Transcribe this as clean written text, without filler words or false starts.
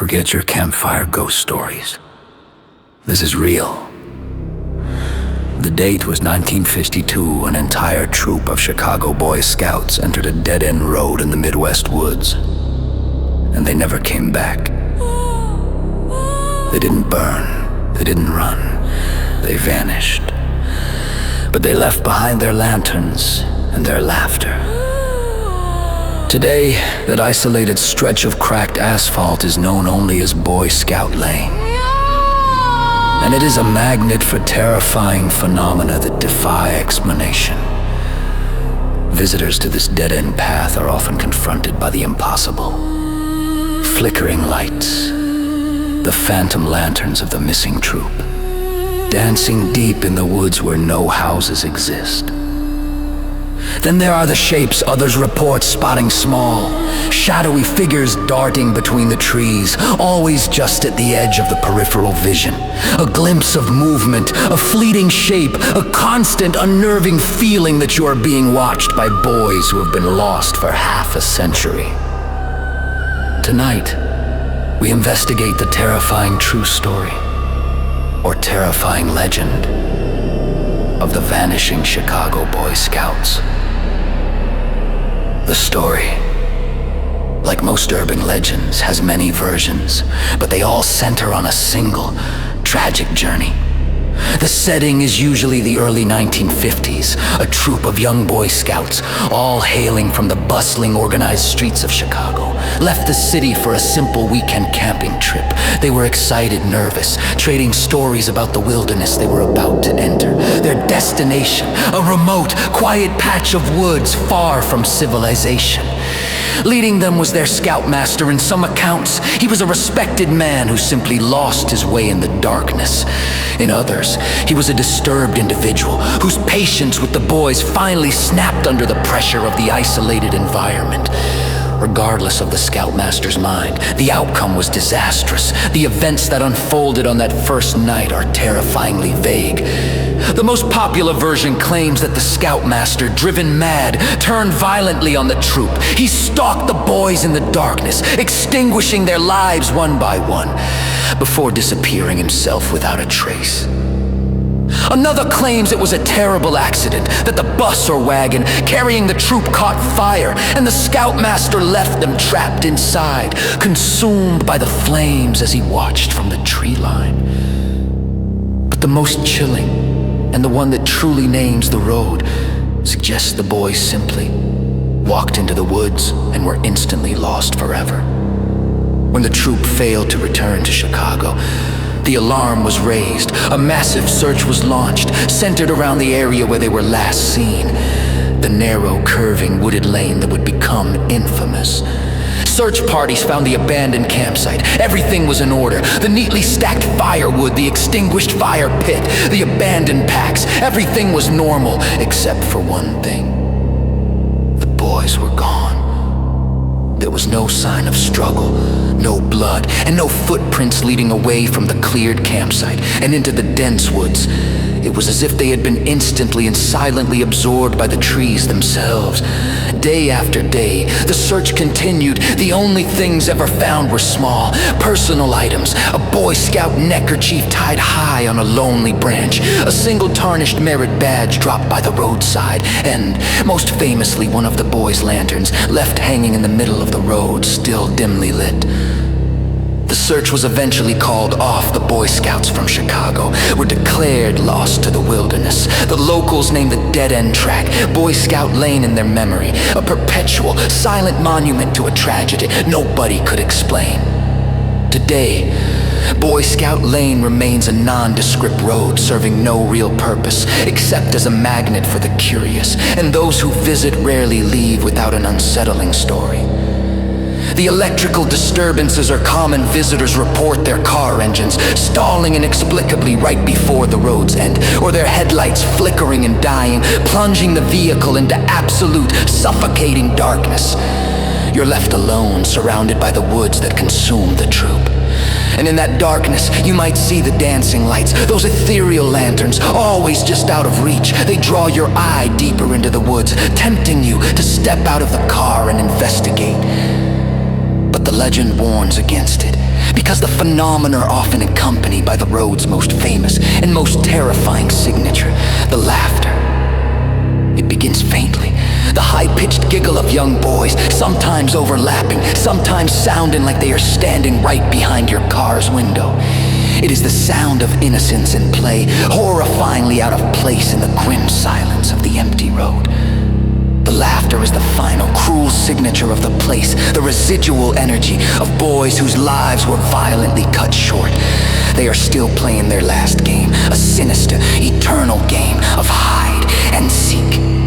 Forget your campfire ghost stories. This is real. The date was 1952. An entire troop of Chicago Boy Scouts entered a dead-end road in the Midwest woods. And they never came back. They didn't burn. They didn't run. They vanished. But they left behind their lanterns and their laughter. Today, that isolated stretch of cracked asphalt is known only as Boy Scout Lane. And it is a magnet for terrifying phenomena that defy explanation. Visitors to this dead-end path are often confronted by the impossible. Flickering lights, the phantom lanterns of the missing troop, dancing deep in the woods where no houses exist. Then there are the shapes others report spotting small, shadowy figures darting between the trees, always just at the edge of the peripheral vision. A glimpse of movement, a fleeting shape, a constant unnerving feeling that you are being watched by boys who have been lost for half a century. Tonight, we investigate the terrifying true story, or terrifying legend, of the Vanishing Chicago Boy Scouts. The story, like most urban legends, has many versions, but they all center on a single, tragic journey. The setting is usually the early 1950s, a troop of young Boy Scouts, all hailing from the bustling, organized streets of Chicago, left the city for a simple weekend camping trip. They were excited, nervous, trading stories about the wilderness they were about to enter. Their destination, a remote, quiet patch of woods far from civilization. Leading them was their Scoutmaster. In some accounts, he was a respected man who simply lost his way in the darkness. In others, he was a disturbed individual whose patience with the boys finally snapped under the pressure of the isolated environment. Regardless of the Scoutmaster's mind, the outcome was disastrous. The events that unfolded on that first night are terrifyingly vague. The most popular version claims that the Scoutmaster, driven mad, turned violently on the troop. He stalked the boys in the darkness, extinguishing their lives one by one, before disappearing himself without a trace. Another claims it was a terrible accident, that the bus or wagon carrying the troop caught fire, and the Scoutmaster left them trapped inside, consumed by the flames as he watched from the tree line. But the most chilling, and the one that truly names the road, suggests the boys simply walked into the woods and were instantly lost forever. When the troop failed to return to Chicago, the alarm was raised. A massive search was launched, centered around the area where they were last seen, the narrow, curving, wooded lane that would become infamous. Search parties found the abandoned campsite. Everything was in order. The neatly stacked firewood, the extinguished fire pit, the abandoned packs. Everything was normal, except for one thing. The boys were gone. There was no sign of struggle, no blood, and no footprints leading away from the cleared campsite and into the dense woods. It was as if they had been instantly and silently absorbed by the trees themselves. Day after day, the search continued. The only things ever found were small, personal items, a Boy Scout neckerchief tied high on a lonely branch, a single tarnished merit badge dropped by the roadside, and, most famously, one of the boys' lanterns left hanging in the middle of the road, still dimly lit. The search was eventually called off. The Boy Scouts from Chicago were declared lost to the wilderness. The locals named the dead-end track Boy Scout Lane in their memory, a perpetual, silent monument to a tragedy nobody could explain. Today, Boy Scout Lane remains a nondescript road serving no real purpose except as a magnet for the curious, and those who visit rarely leave without an unsettling story. The electrical disturbances are common. Visitors report their car engines stalling inexplicably right before the road's end, or their headlights flickering and dying, plunging the vehicle into absolute, suffocating darkness. You're left alone, surrounded by the woods that consume the troop. And in that darkness, you might see the dancing lights, those ethereal lanterns, always just out of reach. They draw your eye deeper into the woods, tempting you to step out of the car and investigate. But the legend warns against it. because the phenomena are often accompanied by the road's most famous and most terrifying signature, the laughter. It begins faintly, the high-pitched giggle of young boys, sometimes overlapping, sometimes sounding like they are standing right behind your car's window. It is the sound of innocence and play, horrifyingly out of place in the grim silence of the empty road. The laughter is the final, cruel signature of the place, the residual energy of boys whose lives were violently cut short. They are still playing their last game, a sinister, eternal game of hide and seek.